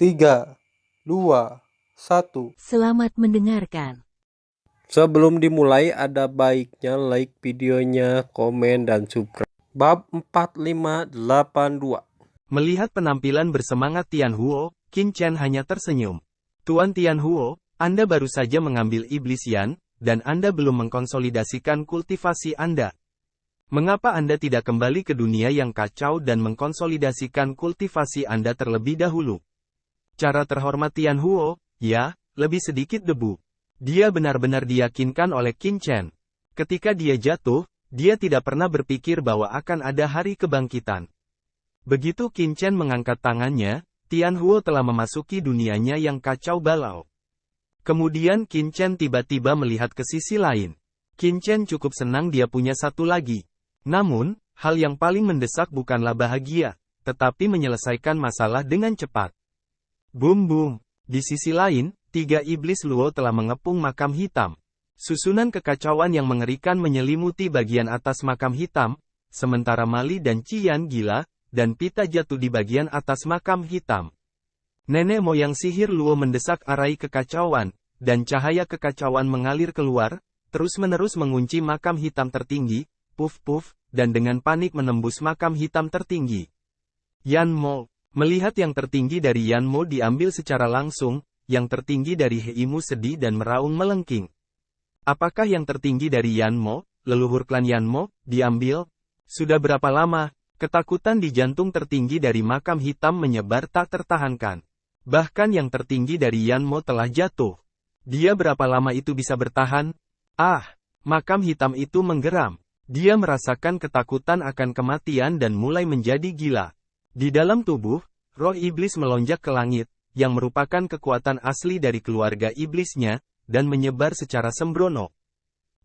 3, 2, 1. Selamat mendengarkan. Sebelum dimulai ada baiknya like videonya, komen, dan subscribe. Bab 4582. Melihat penampilan bersemangat Tian Huo, Qin Chen hanya tersenyum. Tuan Tian Huo, Anda baru saja mengambil iblis Yan, dan Anda belum mengkonsolidasikan kultivasi Anda. Mengapa Anda tidak kembali ke dunia yang kacau dan mengkonsolidasikan kultivasi Anda terlebih dahulu? Cara terhormat Tian Huo, ya, lebih sedikit debu. Dia benar-benar diyakinkan oleh Qin Chen. Ketika dia jatuh, dia tidak pernah berpikir bahwa akan ada hari kebangkitan. Begitu Qin Chen mengangkat tangannya, Tian Huo telah memasuki dunianya yang kacau balau. Kemudian Qin Chen tiba-tiba melihat ke sisi lain. Qin Chen cukup senang dia punya satu lagi. Namun, hal yang paling mendesak bukanlah bahagia, tetapi menyelesaikan masalah dengan cepat. Boom. Di sisi lain, 3 iblis Luo telah mengepung makam hitam. Susunan kekacauan yang mengerikan menyelimuti bagian atas makam hitam, sementara Mali dan Qian gila, dan Pita jatuh di bagian atas makam hitam. Nenek moyang sihir Luo mendesak arai kekacauan, dan cahaya kekacauan mengalir keluar, terus-menerus mengunci makam hitam tertinggi, puf, dan dengan panik menembus makam hitam tertinggi. Yan Mo. Melihat yang tertinggi dari Yan Mo diambil secara langsung, yang tertinggi dari Heimu sedih dan meraung melengking. Apakah yang tertinggi dari Yan Mo, leluhur klan Yan Mo, diambil? Sudah berapa lama? Ketakutan di jantung tertinggi dari makam hitam menyebar tak tertahankan. Bahkan yang tertinggi dari Yan Mo telah jatuh. Dia berapa lama itu bisa bertahan? Makam hitam itu menggeram. Dia merasakan ketakutan akan kematian dan mulai menjadi gila. Di dalam tubuh, roh iblis melonjak ke langit, yang merupakan kekuatan asli dari keluarga iblisnya, dan menyebar secara sembrono.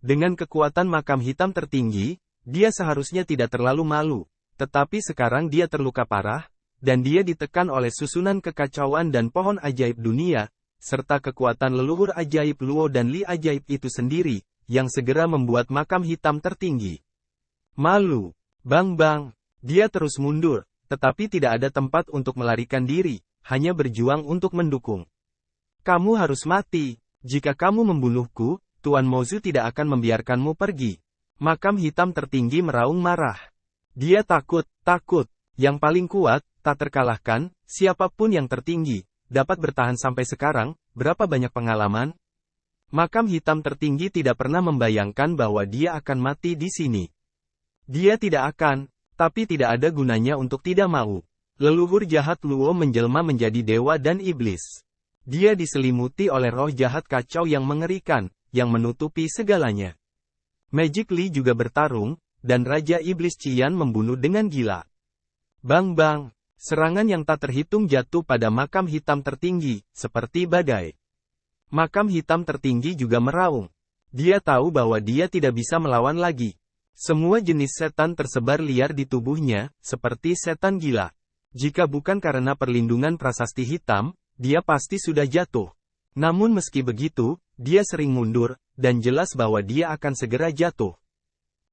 Dengan kekuatan makam hitam tertinggi, dia seharusnya tidak terlalu malu. Tetapi sekarang dia terluka parah, dan dia ditekan oleh susunan kekacauan dan pohon ajaib dunia, serta kekuatan leluhur ajaib Luo dan Li ajaib itu sendiri, yang segera membuat makam hitam tertinggi. Malu. Bang. Dia terus mundur, tetapi tidak ada tempat untuk melarikan diri, hanya berjuang untuk mendukung. Kamu harus mati. Jika kamu membunuhku, Tuan Mozu tidak akan membiarkanmu pergi. Makam hitam tertinggi meraung marah. Dia takut. Yang paling kuat, tak terkalahkan, siapapun yang tertinggi, dapat bertahan sampai sekarang, berapa banyak pengalaman? Makam hitam tertinggi tidak pernah membayangkan bahwa dia akan mati di sini. Dia tidak akan, tapi tidak ada gunanya untuk tidak mau. Leluhur jahat Luo menjelma menjadi dewa dan iblis. Dia diselimuti oleh roh jahat kacau yang mengerikan, yang menutupi segalanya. Magic Li juga bertarung, dan Raja Iblis Qian membunuh dengan gila. Bang. Serangan yang tak terhitung jatuh pada makam hitam tertinggi, seperti badai. Makam hitam tertinggi juga meraung. Dia tahu bahwa dia tidak bisa melawan lagi. Semua jenis setan tersebar liar di tubuhnya, seperti setan gila. Jika bukan karena perlindungan prasasti hitam, dia pasti sudah jatuh. Namun meski begitu, dia sering mundur, dan jelas bahwa dia akan segera jatuh.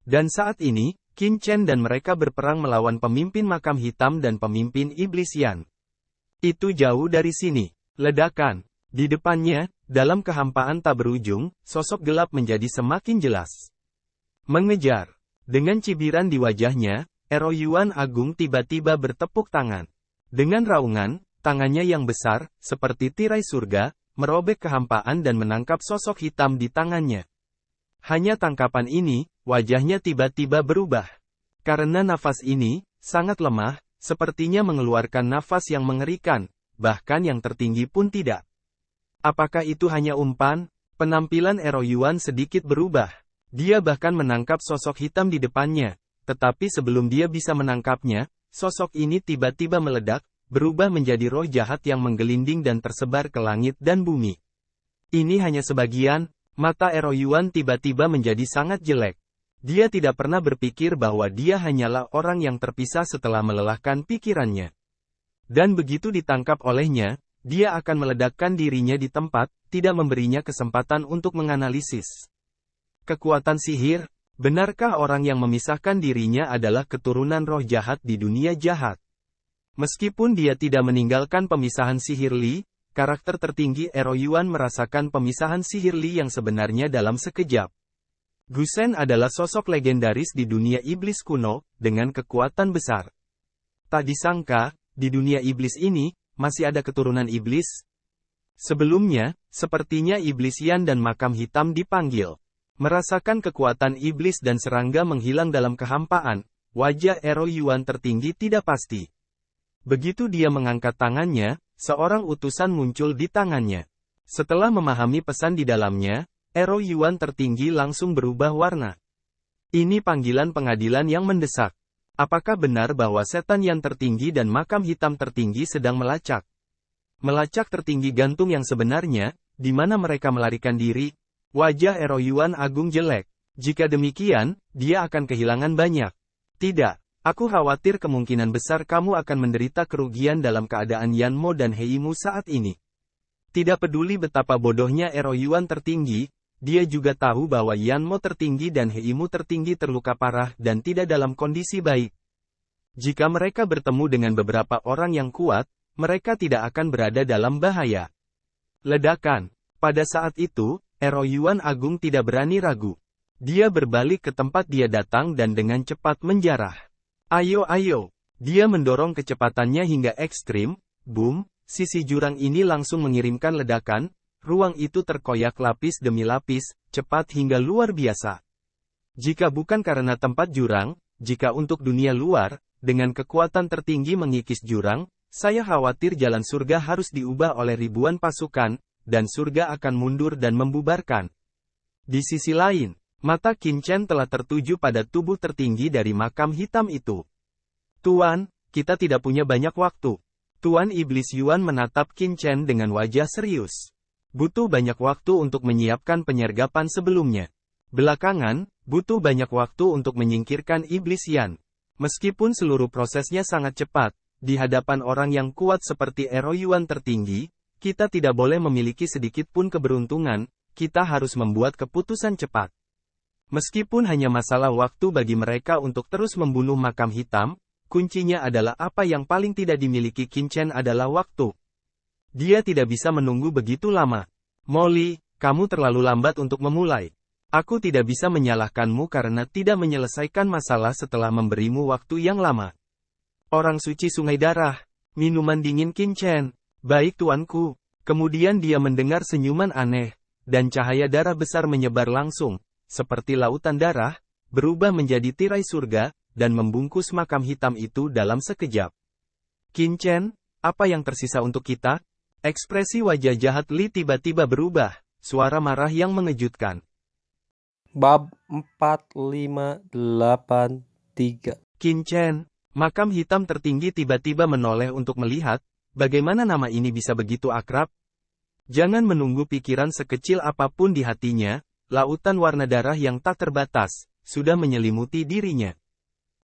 Dan saat ini, Qin Chen dan mereka berperang melawan pemimpin makam hitam dan pemimpin iblis Yan. Itu jauh dari sini. Ledakan. Di depannya, dalam kehampaan tak berujung, sosok gelap menjadi semakin jelas. Mengejar. Dengan cibiran di wajahnya, Ero Yuan Agung tiba-tiba bertepuk tangan. Dengan raungan, tangannya yang besar, seperti tirai surga, merobek kehampaan dan menangkap sosok hitam di tangannya. Hanya tangkapan ini, wajahnya tiba-tiba berubah. Karena nafas ini, sangat lemah, sepertinya mengeluarkan nafas yang mengerikan, bahkan yang tertinggi pun tidak. Apakah itu hanya umpan? Penampilan Ero Yuan sedikit berubah. Dia bahkan menangkap sosok hitam di depannya, tetapi sebelum dia bisa menangkapnya, sosok ini tiba-tiba meledak, berubah menjadi roh jahat yang menggelinding dan tersebar ke langit dan bumi. Ini hanya sebagian. Mata Ero Yuan tiba-tiba menjadi sangat jelek. Dia tidak pernah berpikir bahwa dia hanyalah orang yang terpisah setelah melelahkan pikirannya. Dan begitu ditangkap olehnya, dia akan meledakkan dirinya di tempat, tidak memberinya kesempatan untuk menganalisis. Kekuatan sihir, benarkah orang yang memisahkan dirinya adalah keturunan roh jahat di dunia jahat? Meskipun dia tidak meninggalkan pemisahan sihir Li, karakter tertinggi Ero Yuan merasakan pemisahan sihir Li yang sebenarnya dalam sekejap. Gusen adalah sosok legendaris di dunia iblis kuno, dengan kekuatan besar. Tak disangka, di dunia iblis ini, masih ada keturunan iblis. Sebelumnya, sepertinya Iblis Yan dan Makam Hitam dipanggil. Merasakan kekuatan iblis dan serangga menghilang dalam kehampaan, wajah Ero Yuan tertinggi tidak pasti. Begitu dia mengangkat tangannya, seorang utusan muncul di tangannya. Setelah memahami pesan di dalamnya, Ero Yuan tertinggi langsung berubah warna. Ini panggilan pengadilan yang mendesak. Apakah benar bahwa setan yang tertinggi dan makam hitam tertinggi sedang melacak? Melacak tertinggi gantung yang sebenarnya, di mana mereka melarikan diri? Wajah Ero Yuan agung jelek. Jika demikian, dia akan kehilangan banyak. Tidak. Aku khawatir kemungkinan besar kamu akan menderita kerugian dalam keadaan Yanmo dan Heimu saat ini. Tidak peduli betapa bodohnya Ero Yuan tertinggi, dia juga tahu bahwa Yanmo tertinggi dan Heimu tertinggi terluka parah dan tidak dalam kondisi baik. Jika mereka bertemu dengan beberapa orang yang kuat, mereka tidak akan berada dalam bahaya. Ledakan. Pada saat itu, Ero Yuan Agung tidak berani ragu. Dia berbalik ke tempat dia datang dan dengan cepat menjarah. Ayo ayo. Dia mendorong kecepatannya hingga ekstrim, boom, sisi jurang ini langsung mengirimkan ledakan, ruang itu terkoyak lapis demi lapis, cepat hingga luar biasa. Jika bukan karena tempat jurang, jika untuk dunia luar, dengan kekuatan tertinggi mengikis jurang, saya khawatir jalan surga harus diubah oleh ribuan pasukan, dan surga akan mundur dan membubarkan. Di sisi lain, mata Qin Chen telah tertuju pada tubuh tertinggi dari makam hitam itu. Tuan, kita tidak punya banyak waktu. Tuan Iblis Yuan menatap Qin Chen dengan wajah serius. Butuh banyak waktu untuk menyiapkan penyergapan sebelumnya. Belakangan, butuh banyak waktu untuk menyingkirkan Iblis Yan. Meskipun seluruh prosesnya sangat cepat, di hadapan orang yang kuat seperti Ero Yuan tertinggi, kita tidak boleh memiliki sedikit pun keberuntungan, kita harus membuat keputusan cepat. Meskipun hanya masalah waktu bagi mereka untuk terus membunuh makam hitam, kuncinya adalah apa yang paling tidak dimiliki Qin Chen adalah waktu. Dia tidak bisa menunggu begitu lama. Molly, kamu terlalu lambat untuk memulai. Aku tidak bisa menyalahkanmu karena tidak menyelesaikan masalah setelah memberimu waktu yang lama. Orang suci Sungai Darah, minuman dingin Qin Chen. Baik tuanku. Kemudian dia mendengar senyuman aneh, dan cahaya darah besar menyebar langsung, seperti lautan darah, berubah menjadi tirai surga, dan membungkus makam hitam itu dalam sekejap. Qin Chen, apa yang tersisa untuk kita? Ekspresi wajah jahat Li tiba-tiba berubah, suara marah yang mengejutkan. Bab 4583. Qin Chen, makam hitam tertinggi tiba-tiba menoleh untuk melihat, bagaimana nama ini bisa begitu akrab? Jangan menunggu pikiran sekecil apapun di hatinya, lautan warna darah yang tak terbatas, sudah menyelimuti dirinya.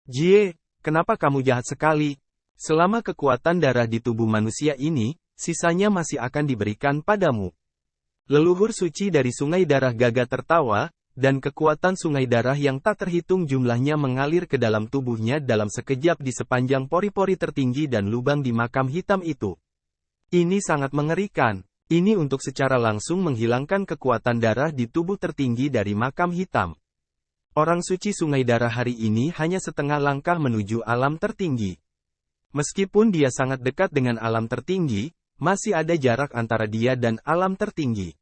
Jie, kenapa kamu jahat sekali? Selama kekuatan darah di tubuh manusia ini, sisanya masih akan diberikan padamu. Leluhur suci dari sungai darah gagah tertawa, dan kekuatan sungai darah yang tak terhitung jumlahnya mengalir ke dalam tubuhnya dalam sekejap di sepanjang pori-pori tertinggi dan lubang di makam hitam itu. Ini sangat mengerikan. Ini untuk secara langsung menghilangkan kekuatan darah di tubuh tertinggi dari makam hitam. Orang suci sungai darah hari ini hanya setengah langkah menuju alam tertinggi. Meskipun dia sangat dekat dengan alam tertinggi, masih ada jarak antara dia dan alam tertinggi.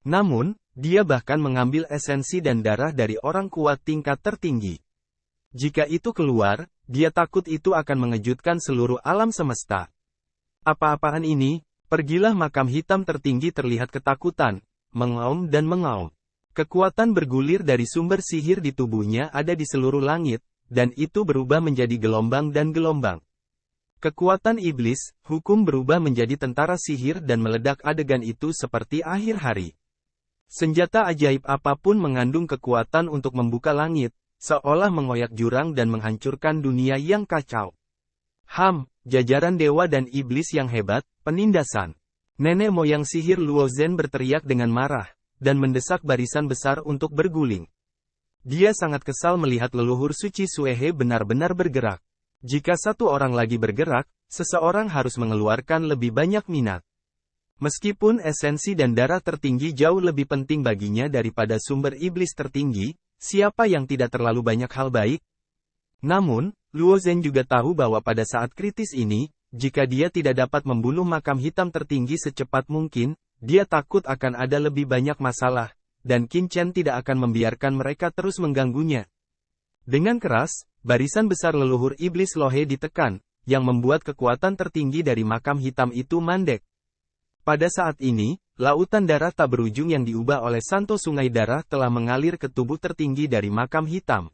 Namun, dia bahkan mengambil esensi dan darah dari orang kuat tingkat tertinggi. Jika itu keluar, dia takut itu akan mengejutkan seluruh alam semesta. Apa-apaan ini? Pergilah makam hitam tertinggi terlihat ketakutan, mengaum dan mengaum. Kekuatan bergulir dari sumber sihir di tubuhnya ada di seluruh langit, dan itu berubah menjadi gelombang dan gelombang. Kekuatan iblis, hukum berubah menjadi tentara sihir dan meledak adegan itu seperti akhir hari. Senjata ajaib apapun mengandung kekuatan untuk membuka langit, seolah mengoyak jurang dan menghancurkan dunia yang kacau. Jajaran dewa dan iblis yang hebat, penindasan. Nenek moyang sihir Luo Zhen berteriak dengan marah, dan mendesak barisan besar untuk berguling. Dia sangat kesal melihat leluhur suci Suehe benar-benar bergerak. Jika satu orang lagi bergerak, seseorang harus mengeluarkan lebih banyak minat. Meskipun esensi dan darah tertinggi jauh lebih penting baginya daripada sumber iblis tertinggi, siapa yang tidak terlalu banyak hal baik? Namun, Luo Zhen juga tahu bahwa pada saat kritis ini, jika dia tidak dapat membunuh makam hitam tertinggi secepat mungkin, dia takut akan ada lebih banyak masalah, dan Qin Chen tidak akan membiarkan mereka terus mengganggunya. Dengan keras, barisan besar leluhur iblis lohe ditekan, yang membuat kekuatan tertinggi dari makam hitam itu mandek. Pada saat ini, lautan darah tak berujung yang diubah oleh Santo Sungai Darah telah mengalir ke tubuh tertinggi dari makam hitam.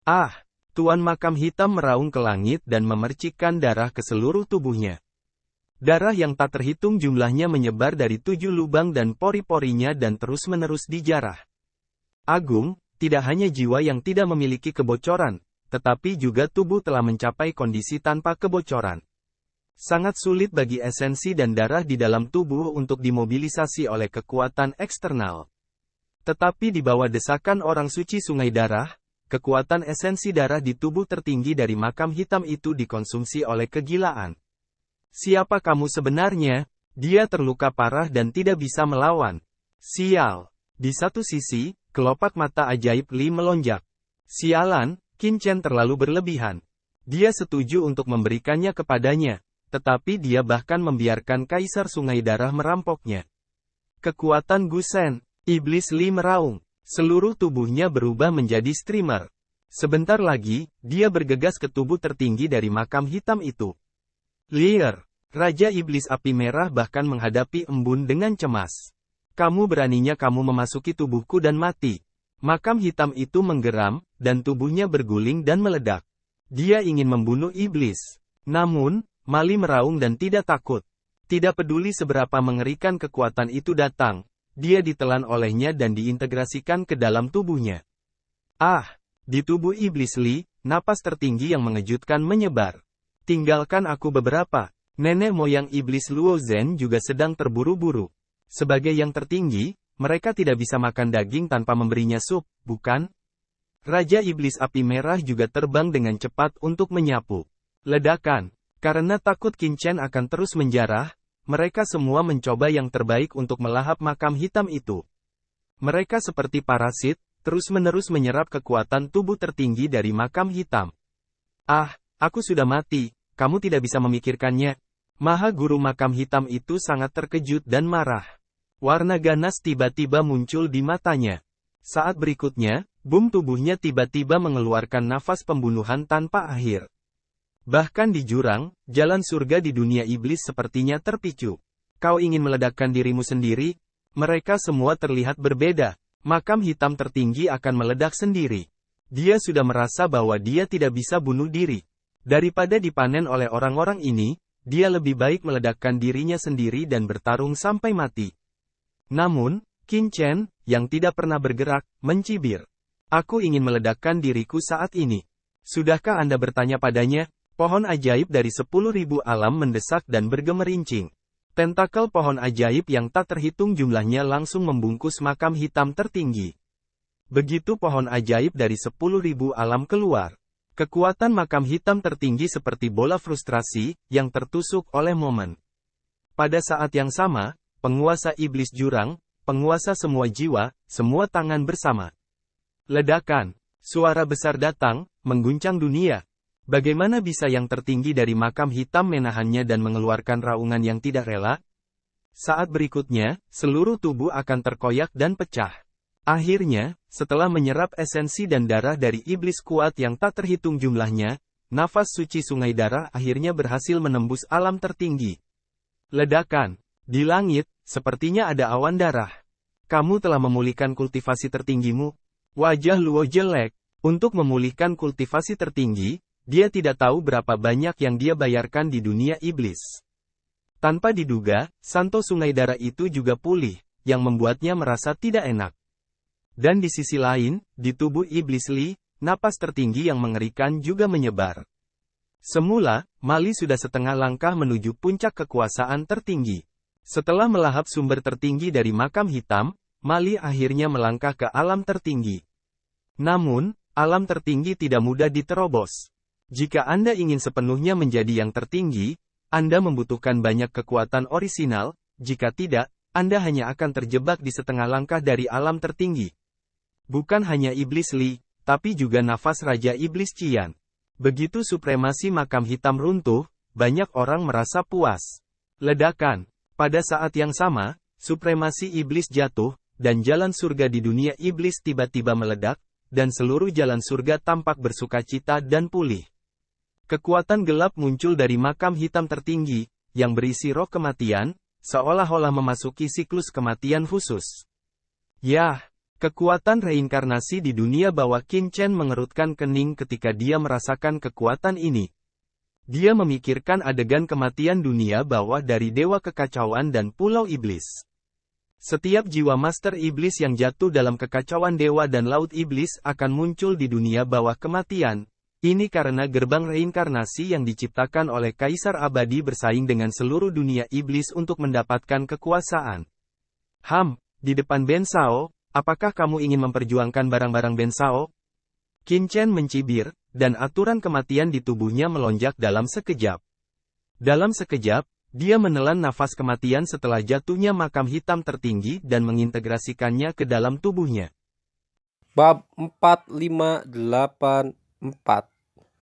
Ah! Tuan makam hitam meraung ke langit dan memercikkan darah ke seluruh tubuhnya. Darah yang tak terhitung jumlahnya menyebar dari 7 lubang dan pori-porinya dan terus-menerus dijarah. Agung, tidak hanya jiwa yang tidak memiliki kebocoran, tetapi juga tubuh telah mencapai kondisi tanpa kebocoran. Sangat sulit bagi esensi dan darah di dalam tubuh untuk dimobilisasi oleh kekuatan eksternal. Tetapi di bawah desakan orang suci Sungai Darah, kekuatan esensi darah di tubuh tertinggi dari makam hitam itu dikonsumsi oleh kegilaan. Siapa kamu sebenarnya? Dia terluka parah dan tidak bisa melawan. Sial. Di satu sisi, kelopak mata ajaib Li melonjak. Sialan, Qin Chen terlalu berlebihan. Dia setuju untuk memberikannya kepadanya, tetapi dia bahkan membiarkan Kaisar Sungai Darah merampoknya. Kekuatan Gusen. Iblis Li meraung. Seluruh tubuhnya berubah menjadi streamer. Sebentar lagi, dia bergegas ke tubuh tertinggi dari makam hitam itu. Liar, Raja Iblis Api Merah bahkan menghadapi embun dengan cemas. Kamu beraninya kamu memasuki tubuhku dan mati. Makam hitam itu menggeram, dan tubuhnya berguling dan meledak. Dia ingin membunuh iblis. Namun, Mali meraung dan tidak takut. Tidak peduli seberapa mengerikan kekuatan itu datang. Dia ditelan olehnya dan diintegrasikan ke dalam tubuhnya. Ah! Di tubuh iblis Li, napas tertinggi yang mengejutkan menyebar. Tinggalkan aku beberapa. Nenek moyang iblis Luo Zhen juga sedang terburu-buru. Sebagai yang tertinggi, mereka tidak bisa makan daging tanpa memberinya sup, bukan? Raja Iblis Api Merah juga terbang dengan cepat untuk menyapu. Ledakan. Karena takut Qin Chen akan terus menjarah, mereka semua mencoba yang terbaik untuk melahap makam hitam itu. Mereka seperti parasit, terus-menerus menyerap kekuatan tubuh tertinggi dari makam hitam. Ah, aku sudah mati, kamu tidak bisa memikirkannya. Maha Guru makam hitam itu sangat terkejut dan marah. Warna ganas tiba-tiba muncul di matanya. Saat berikutnya, bum tubuhnya tiba-tiba mengeluarkan nafas pembunuhan tanpa akhir. Bahkan di jurang, jalan surga di dunia iblis sepertinya terpicu. Kau ingin meledakkan dirimu sendiri? Mereka semua terlihat berbeda. Makam hitam tertinggi akan meledak sendiri. Dia sudah merasa bahwa dia tidak bisa bunuh diri. Daripada dipanen oleh orang-orang ini, dia lebih baik meledakkan dirinya sendiri dan bertarung sampai mati. Namun, Qin Chen, yang tidak pernah bergerak, mencibir. Aku ingin meledakkan diriku saat ini. Sudahkah Anda bertanya padanya? Pohon ajaib dari 10.000 alam mendesak dan bergemerincing. Tentakel pohon ajaib yang tak terhitung jumlahnya langsung membungkus makam hitam tertinggi. Begitu pohon ajaib dari 10.000 alam keluar. Kekuatan makam hitam tertinggi seperti bola frustrasi, yang tertusuk oleh momen. Pada saat yang sama, penguasa iblis jurang, penguasa semua jiwa, semua tangan bersama. Ledakan. Suara besar datang, mengguncang dunia. Bagaimana bisa yang tertinggi dari makam hitam menahannya dan mengeluarkan raungan yang tidak rela? Saat berikutnya, seluruh tubuh akan terkoyak dan pecah. Akhirnya, setelah menyerap esensi dan darah dari iblis kuat yang tak terhitung jumlahnya, nafas suci Sungai Darah akhirnya berhasil menembus alam tertinggi. Ledakan. Di langit, sepertinya ada awan darah. Kamu telah memulihkan kultivasi tertinggimu. Wajah Luo jelek. Untuk memulihkan kultivasi tertinggi, dia tidak tahu berapa banyak yang dia bayarkan di dunia iblis. Tanpa diduga, Santo Sungai Darah itu juga pulih, yang membuatnya merasa tidak enak. Dan di sisi lain, di tubuh iblis Li, napas tertinggi yang mengerikan juga menyebar. Semula, Mali sudah setengah langkah menuju puncak kekuasaan tertinggi. Setelah melahap sumber tertinggi dari makam hitam, Mali akhirnya melangkah ke alam tertinggi. Namun, alam tertinggi tidak mudah diterobos. Jika Anda ingin sepenuhnya menjadi yang tertinggi, Anda membutuhkan banyak kekuatan orisinal, jika tidak, Anda hanya akan terjebak di setengah langkah dari alam tertinggi. Bukan hanya Iblis Li, tapi juga nafas Raja Iblis Qian. Begitu supremasi makam hitam runtuh, banyak orang merasa puas. Ledakan. Pada saat yang sama, supremasi iblis jatuh, dan jalan surga di dunia iblis tiba-tiba meledak, dan seluruh jalan surga tampak bersukacita dan pulih. Kekuatan gelap muncul dari makam hitam tertinggi, yang berisi roh kematian, seolah-olah memasuki siklus kematian khusus. Yah, kekuatan reinkarnasi di dunia bawah. Qin Chen mengerutkan kening ketika dia merasakan kekuatan ini. Dia memikirkan adegan kematian dunia bawah dari Dewa Kekacauan dan Pulau Iblis. Setiap jiwa Master Iblis yang jatuh dalam kekacauan Dewa dan Laut Iblis akan muncul di dunia bawah kematian. Ini karena gerbang reinkarnasi yang diciptakan oleh Kaisar Abadi bersaing dengan seluruh dunia iblis untuk mendapatkan kekuasaan. Di depan Ben Shao, apakah kamu ingin memperjuangkan barang-barang Ben Shao? Qin Chen mencibir, dan aturan kematian di tubuhnya melonjak dalam sekejap. Dalam sekejap, dia menelan nafas kematian setelah jatuhnya makam hitam tertinggi dan mengintegrasikannya ke dalam tubuhnya. Bab 4584.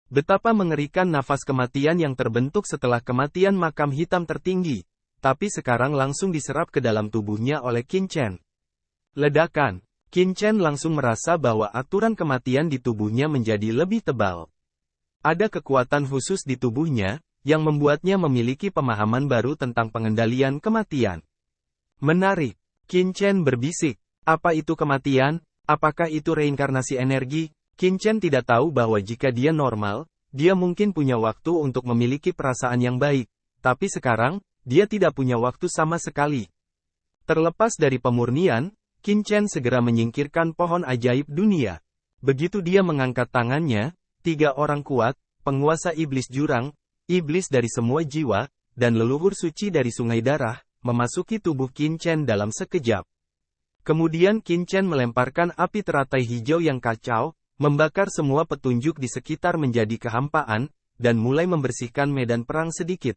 Betapa mengerikan nafas kematian yang terbentuk setelah kematian makam hitam tertinggi, tapi sekarang langsung diserap ke dalam tubuhnya oleh Qin Chen. Ledakan. Qin Chen langsung merasa bahwa aturan kematian di tubuhnya menjadi lebih tebal. Ada kekuatan khusus di tubuhnya, yang membuatnya memiliki pemahaman baru tentang pengendalian kematian. Menarik. Qin Chen berbisik. Apa itu kematian? Apakah itu reinkarnasi energi? Qin Chen tidak tahu bahwa jika dia normal, dia mungkin punya waktu untuk memiliki perasaan yang baik. Tapi sekarang, dia tidak punya waktu sama sekali. Terlepas dari pemurnian, Qin Chen segera menyingkirkan pohon ajaib dunia. Begitu dia mengangkat tangannya, 3 orang kuat, penguasa iblis jurang, iblis dari semua jiwa, dan leluhur suci dari sungai darah, memasuki tubuh Qin Chen dalam sekejap. Kemudian Qin Chen melemparkan api teratai hijau yang kacau, membakar semua petunjuk di sekitar menjadi kehampaan, dan mulai membersihkan medan perang sedikit.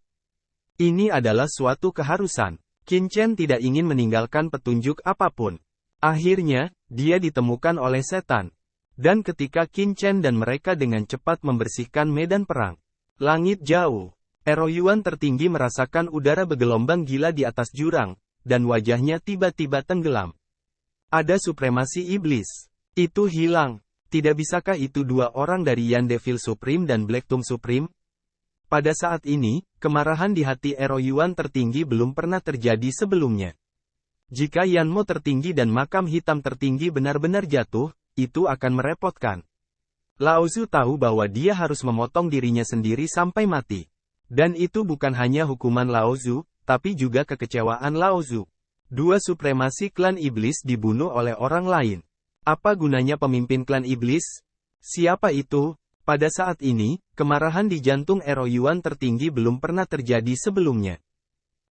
Ini adalah suatu keharusan. Qin Chen tidak ingin meninggalkan petunjuk apapun. Akhirnya, dia ditemukan oleh setan. Dan ketika Qin Chen dan mereka dengan cepat membersihkan medan perang, langit jauh, Eroyuan tertinggi merasakan udara bergelombang gila di atas jurang, dan wajahnya tiba-tiba tenggelam. Ada supremasi iblis. Itu hilang. Tidak bisakah itu 2 orang dari Yan Devil Supreme dan Black Tomb Supreme? Pada saat ini, kemarahan di hati Eroyuan tertinggi belum pernah terjadi sebelumnya. Jika Yanmo tertinggi dan makam hitam tertinggi benar-benar jatuh, itu akan merepotkan. Lao Zu tahu bahwa dia harus memotong dirinya sendiri sampai mati. Dan itu bukan hanya hukuman Lao Zu, tapi juga kekecewaan Lao Zu. 2 supremasi klan iblis dibunuh oleh orang lain. Apa gunanya pemimpin klan iblis? Siapa itu? Pada saat ini, kemarahan di jantung Eroyuan tertinggi belum pernah terjadi sebelumnya.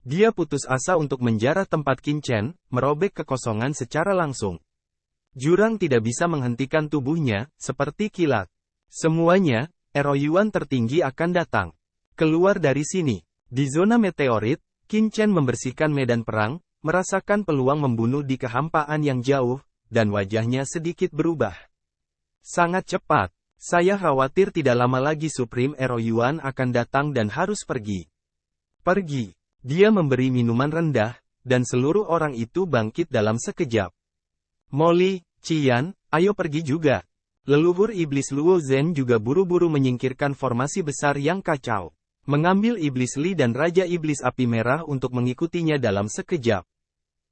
Dia putus asa untuk menjarah tempat Qin Chen, merobek kekosongan secara langsung. Jurang tidak bisa menghentikan tubuhnya, seperti kilat. Semuanya, Eroyuan tertinggi akan datang. Keluar dari sini. Di zona meteorit, Qin Chen membersihkan medan perang, merasakan peluang membunuh di kehampaan yang jauh, dan wajahnya sedikit berubah. Sangat cepat. Saya khawatir tidak lama lagi Supreme Eroyuan akan datang dan harus pergi. Pergi. Dia memberi minuman rendah, dan seluruh orang itu bangkit dalam sekejap. Molly, Qian, ayo pergi juga. Leluhur iblis Luo Zhen juga buru-buru menyingkirkan formasi besar yang kacau. Mengambil iblis Li dan Raja Iblis Api Merah untuk mengikutinya dalam sekejap.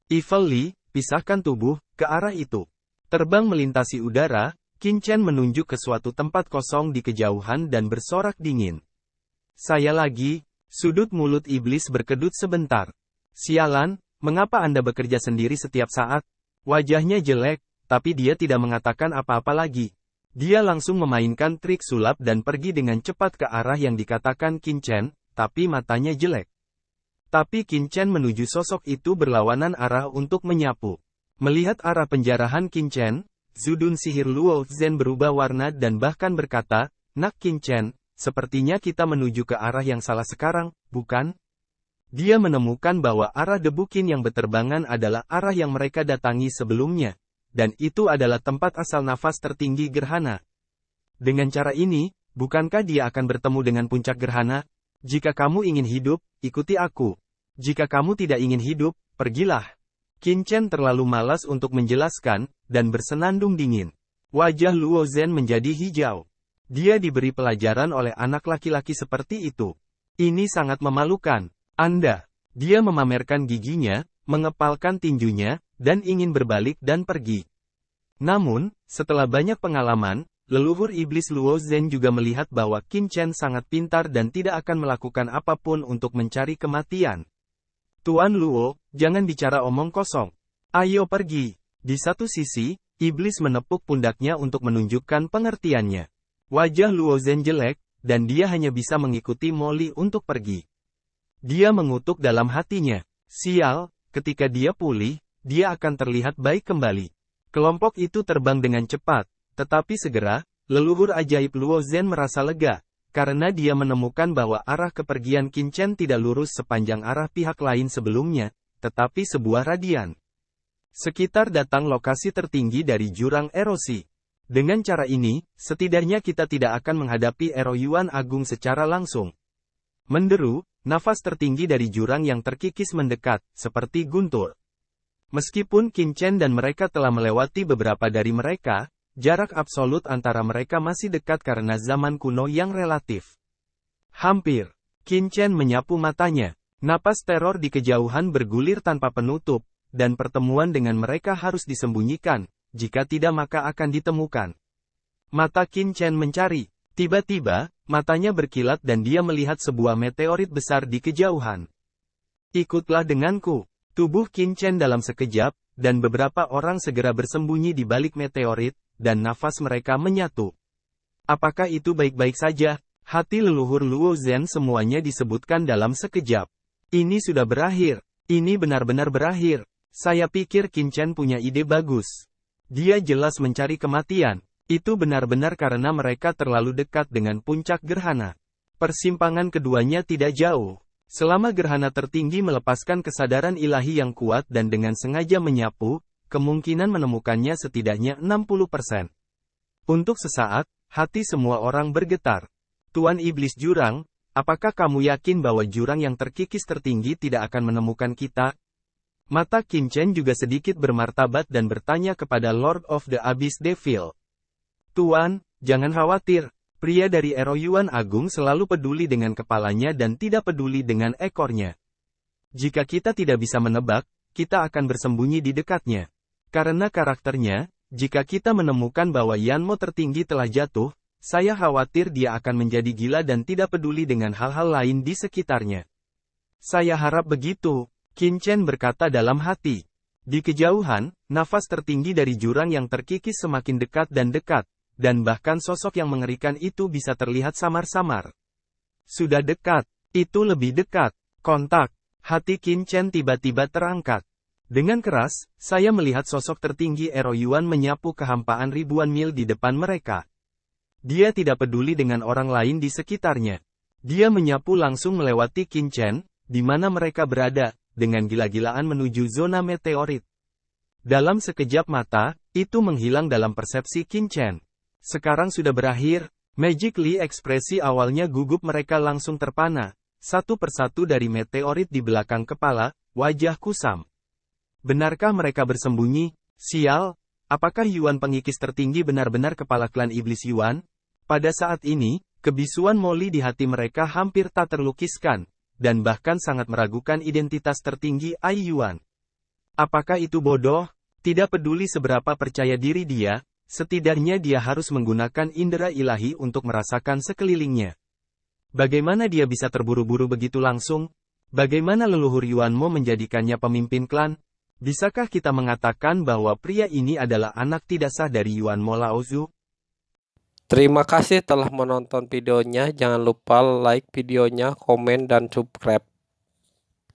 Evil Li, pisahkan tubuh, ke arah itu. Terbang melintasi udara, Qin Chen menunjuk ke suatu tempat kosong di kejauhan dan bersorak dingin. Saya lagi, sudut mulut iblis berkedut sebentar. Sialan, mengapa Anda bekerja sendiri setiap saat? Wajahnya jelek, tapi dia tidak mengatakan apa-apa lagi. Dia langsung memainkan trik sulap dan pergi dengan cepat ke arah yang dikatakan Qin Chen, tapi matanya jelek. Tapi Qin Chen menuju sosok itu berlawanan arah untuk menyapu. Melihat arah penjarahan Qin Chen, Zudun sihir Luo Zhen berubah warna dan bahkan berkata, "Nak Qin Chen, sepertinya kita menuju ke arah yang salah sekarang, bukan? Dia menemukan bahwa arah debu Qin yang berterbangan adalah arah yang mereka datangi sebelumnya, dan itu adalah tempat asal nafas tertinggi gerhana. Dengan cara ini, bukankah dia akan bertemu dengan puncak gerhana? Jika kamu ingin hidup, ikuti aku. Jika kamu tidak ingin hidup, pergilah. Qin Chen terlalu malas untuk menjelaskan, dan bersenandung dingin. Wajah Luo Zhen menjadi hijau. Dia diberi pelajaran oleh anak laki-laki seperti itu. Ini sangat memalukan. Dia memamerkan giginya, mengepalkan tinjunya, dan ingin berbalik dan pergi. Namun, setelah banyak pengalaman, leluhur iblis Luo Zhen juga melihat bahwa Qin Chen sangat pintar dan tidak akan melakukan apapun untuk mencari kematian. Tuan Luo, jangan bicara omong kosong. Ayo pergi. Di satu sisi, iblis menepuk pundaknya untuk menunjukkan pengertiannya. Wajah Luo Zhen jelek, dan dia hanya bisa mengikuti Molly untuk pergi. Dia mengutuk dalam hatinya. Sial, ketika dia pulih, dia akan terlihat baik kembali. Kelompok itu terbang dengan cepat, tetapi segera, leluhur ajaib Luo Zhen merasa lega, karena dia menemukan bahwa arah kepergian Qin Chen tidak lurus sepanjang arah pihak lain sebelumnya, tetapi sebuah radian. Sekitar datang lokasi tertinggi dari jurang erosi. Dengan cara ini, setidaknya kita tidak akan menghadapi eroyuan agung secara langsung. Menderu, nafas tertinggi dari jurang yang terkikis mendekat, seperti guntur. Meskipun Qin Chen dan mereka telah melewati beberapa dari mereka, jarak absolut antara mereka masih dekat karena zaman kuno yang relatif. Hampir. Qin Chen menyapu matanya. Napas teror di kejauhan bergulir tanpa penutup, dan pertemuan dengan mereka harus disembunyikan, jika tidak maka akan ditemukan. Mata Qin Chen mencari. Tiba-tiba, matanya berkilat dan dia melihat sebuah meteorit besar di kejauhan. Ikutlah denganku. Tubuh Qin Chen dalam sekejap, dan beberapa orang segera bersembunyi di balik meteorit, dan nafas mereka menyatu. Apakah itu baik-baik saja? Hati leluhur Luo Zhen semuanya disebutkan dalam sekejap. Ini sudah berakhir. Ini benar-benar berakhir. Saya pikir Qin Chen punya ide bagus. Dia jelas mencari kematian. Itu benar-benar karena mereka terlalu dekat dengan puncak gerhana. Persimpangan keduanya tidak jauh. Selama gerhana tertinggi melepaskan kesadaran ilahi yang kuat dan dengan sengaja menyapu, kemungkinan menemukannya setidaknya 60%. Untuk sesaat, hati semua orang bergetar. Tuan Iblis Jurang, apakah kamu yakin bahwa jurang yang terkikis tertinggi tidak akan menemukan kita? Mata Qin Chen juga sedikit bermartabat dan bertanya kepada Lord of the Abyss Devil. Tuan, jangan khawatir. Pria dari Eroyuan Agung selalu peduli dengan kepalanya dan tidak peduli dengan ekornya. Jika kita tidak bisa menebak, kita akan bersembunyi di dekatnya. Karena karakternya, jika kita menemukan bahwa Yanmo tertinggi telah jatuh, saya khawatir dia akan menjadi gila dan tidak peduli dengan hal-hal lain di sekitarnya. Saya harap begitu, Qin Chen berkata dalam hati. Di kejauhan, nafas tertinggi dari jurang yang terkikis semakin dekat, dan bahkan sosok yang mengerikan itu bisa terlihat samar-samar. Sudah dekat, itu lebih dekat, kontak. Hati Qin Chen tiba-tiba terangkat. Dengan keras, saya melihat sosok tertinggi Eroyuan menyapu kehampaan ribuan mil di depan mereka. Dia tidak peduli dengan orang lain di sekitarnya. Dia menyapu langsung melewati Qin Chen, di mana mereka berada, dengan gila-gilaan menuju zona meteorit. Dalam sekejap mata, itu menghilang dalam persepsi Qin Chen. Sekarang sudah berakhir. Magically ekspresi awalnya gugup mereka langsung terpana. Satu persatu dari meteorit di belakang kepala, wajah kusam. Benarkah mereka bersembunyi? Sial, apakah Yuan pengikis tertinggi benar-benar kepala klan iblis Yuan? Pada saat ini, kebisuan Molly di hati mereka hampir tak terlukiskan, dan bahkan sangat meragukan identitas tertinggi Ai Yuan. Apakah itu bodoh? Tidak peduli seberapa percaya diri dia, setidaknya dia harus menggunakan indera ilahi untuk merasakan sekelilingnya. Bagaimana dia bisa terburu-buru begitu langsung? Bagaimana leluhur Yuanmo menjadikannya pemimpin klan? Bisakah kita mengatakan bahwa pria ini adalah anak tidak sah dari Yuanmo Laozu? Terima kasih telah menonton videonya. Jangan lupa like videonya, komen, dan subscribe.